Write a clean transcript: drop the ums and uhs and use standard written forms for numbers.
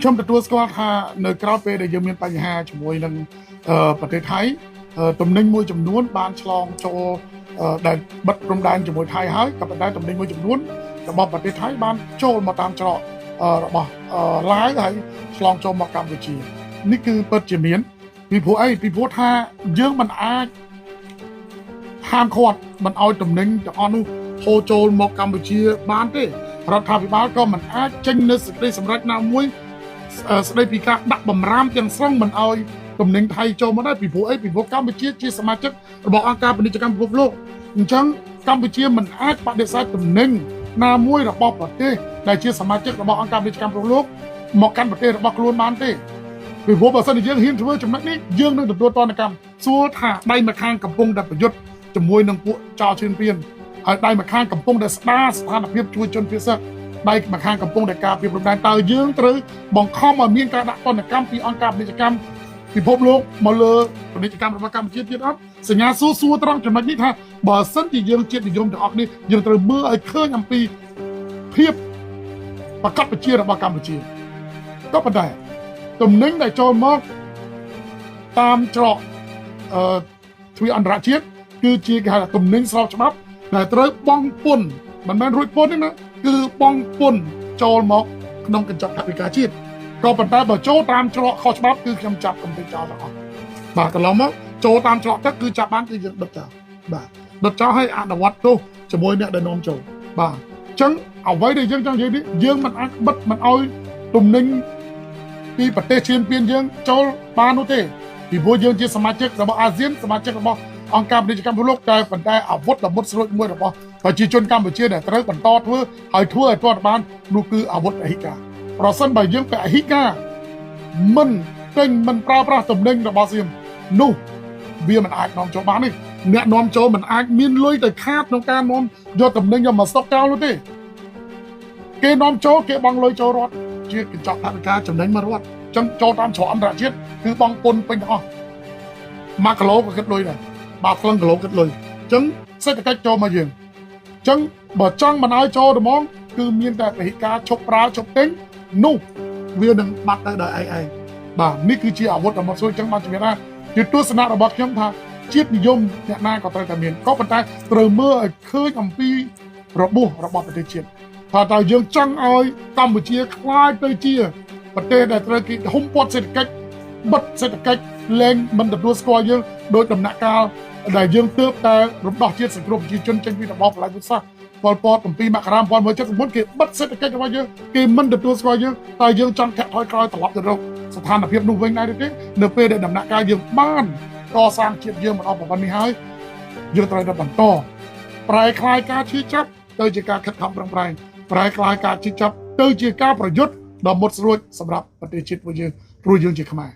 ខ្ញុំទទួលស្គាល់ថានៅក្រៅពេលដែលយើងមានបញ្ហាជាមួយនឹងប្រទេសថៃទំនិញមួយចំនួនបានឆ្លងចូលដែលបិទព្រំដែនជាមួយថៃហើយក៏ប៉ុន្តែទំនិញមួយចំនួនរបស់ប្រទេសថៃបានចូលមកតាមច្រករបស់ឡាវហើយឆ្លងចូលមកកម្ពុជានេះគឺពិតជាមានពីព្រោះអីពីព្រោះថាយើងមិនអាចហាមឃាត់មិនឲ្យទំនិញទាំងអស់នោះហូរចូលមកកម្ពុជាបានទេរដ្ឋាភិបាលក៏មិនអាចចេញនូវសេចក្តីសម្រេចណាមួយស្តីពីការដាក់បំរាមទាំងស្រុងមិនឲ្យទំនិញថៃចូលមកដែរពីព្រោះអីពីព្រោះកម្ពុជាជាសមាជិករបស់អង្គការពាណិជ្ជកម្មពិភពលោកអញ្ចឹងកម្ពុជាមិនអាចបដិសេធទំនិញណាមួយរបស់ប្រទេសដែលជាសមាជិករបស់អង្គការពាណិជ្ជកម្មពិភពលោកមកកាន់ប្រទេសរបស់ខ្លួនបានទេពីព្រោះបើសិនជាយើងហ៊ានធ្វើចំណុចនេះយើងនឹងទទួលទណ្ឌកម្មសួរថាដៃម្ខាងកំពុងតែប្រយុទ្ធជាមួយនឹងពួកចោរឈឿនពៀនហើយដៃម្ខាងកំពុងតែស្ដារស្ថានភាពជួយជនភៀសដៃម្ខាងកំពុងតែការពារព្រំដែនតើយើងត្រូវបង្ខំឲ្យមានការដាក់ទណ្ឌកម្មពីអង្គការពាណិជ្ជកម្មពិភពលោកមកលើពាណិជ្ជកម្មរបស់កម្ពុជាទៀតអត់សញ្ញាសួរត្រង់ចំណុចនេះថាបើសិនជាយើងជាតិនិយមទាំងអស់នេះយើងត្រូវមើលឲ្យឃើញអំពីភាពប្រកបប្រជារបស់កម្ពុជាក៏ប៉ុន្តែទំនិញដែលចូលមកតាមច្រកទ្វីអន្តរជាតិគឺជាគេហៅថាទំនិញស្របច្បាប់ដែលត្រូវបង់ពន្ធមិនមែនរួចពន្ធទេណាគឺបង់ពន្ធចូលមកក្នុងកញ្ចប់ថវិកាជាតិក៏ប៉ុន្តែបើចូលតាមច្រកខុសច្បាប់គឺខ្ញុំចាប់កំទេចចោលទាំងអស់បាទកន្លងមកចូលតាមច្រកទឹកគឺចាប់បានគឺយើងដុតចោលបាទដុតចោលឲ្យអនុវត្តទោសជាមួយអ្នកដែលនាំចូលបាទអញ្ចឹងអ្វីដែលយើងចង់និយាយនេះយើងមិនអាចបិទមិនឲ្យទំនិញពីប្រទេសឈានពៀនយើងចូលបាននោះទេពីព្រោះយើងជាសមាជិករបស់អាស៊ានសមាជិករបស់អង្គការពាណិជ្ជកម្មពិភពលោកតែប៉ុន្តែអាវុធល្មុតស្រួចមួយរបស់ប្រជាជនកម្ពុជាដែលត្រូវបន្តធ្វើឲ្យធ្វើឲ្យទាត់បាននោះគឺអាវុធអហ៊ិការប្រសិនបើយើងពាក់អហ៊ិការមិនទិញមិនប្រើប្រាស់ទំនិញរបស់សៀមនោះវាមិនអាចនាំចូលបានទេអ្នកនាំចូលមិនអាចមានលុយទៅខាតក្នុងការនាំយកទំនិញយកមកស្តុកចោលនោះទេគេនាំចូលគេបង់លុយចូលរដ្ឋជាកញ្ចក់ថវិកាចំណេញមករដ្ឋអញ្ចឹងចូលតាមច្រកអន្តរជាតិគឺបង់ពន្ធពេញទាំងអស់1គីឡូក៏គិតលុយដែរបាទផ្លឹងគីឡូគិតលុយអញ្ចឹងសេដ្ឋកិច្ចចូលមកយើងអញ្ចឹងបើចង់មិនឲ្យចូលទៅហ្មងគឺមានតែពហិការឈប់ប្រើឈប់ទិញនោះវានឹងបាត់ទៅដោយឯងបាទនេះគឺជាអាវុធរបស់ស្រួយអញ្ចឹងបានជំរាបថាជាទស្សនៈរបស់ខ្ញុំថាជាតិនិយមអ្នកណាក៏ត្រូវតែមានក៏ប៉ុន្តែត្រូវមើលឲ្យឃើញអំពីរបួសរបស់ប្រទេសជាតិថាតើយើងចង់ឲ្យកម្ពុជាខ្លាយទៅជាប្រទេសដែលត្រូវគេហុំព័ទ្ធសេដ្ឋកិច្ចបិទសេដ្ឋកិច្ចលែងមិនទទួលស្គាល់យើងដោយដំណាក់កាលដែលយើងទើបតែរំដោះជាតិសង្គ្រោះប្រជាជនចេញពីរបបផ្លាយពុទ្ធសាសប៉ុលពត7មករា1979គេបិទសេដ្ឋកិច្ចរបស់យើងគេមិនទទួលស្គាល់យើងតែយើងចង់ធាក់ថយក្រោយត្រឡប់ទៅរកស្ថានភាពនោះវិញដែរទេនៅពេលដែលដំណាក់កាលយើងបានកសាងជាតិយើងមកដល់ប៉ុណ្ណេះហើយយើងត្រូវតែបន្តប្រែក្លាយការឈឺចាប់ទៅជាការខិតខំប្រឹងប្រែងប្រែក្លាយការឈឺចាប់ទៅជាការប្រយុទ្ធដ៏មុតស្រួចសម្រាប់ប្រទេសជាតិរបស់យើងព្រោះយើងជាខ្មែរ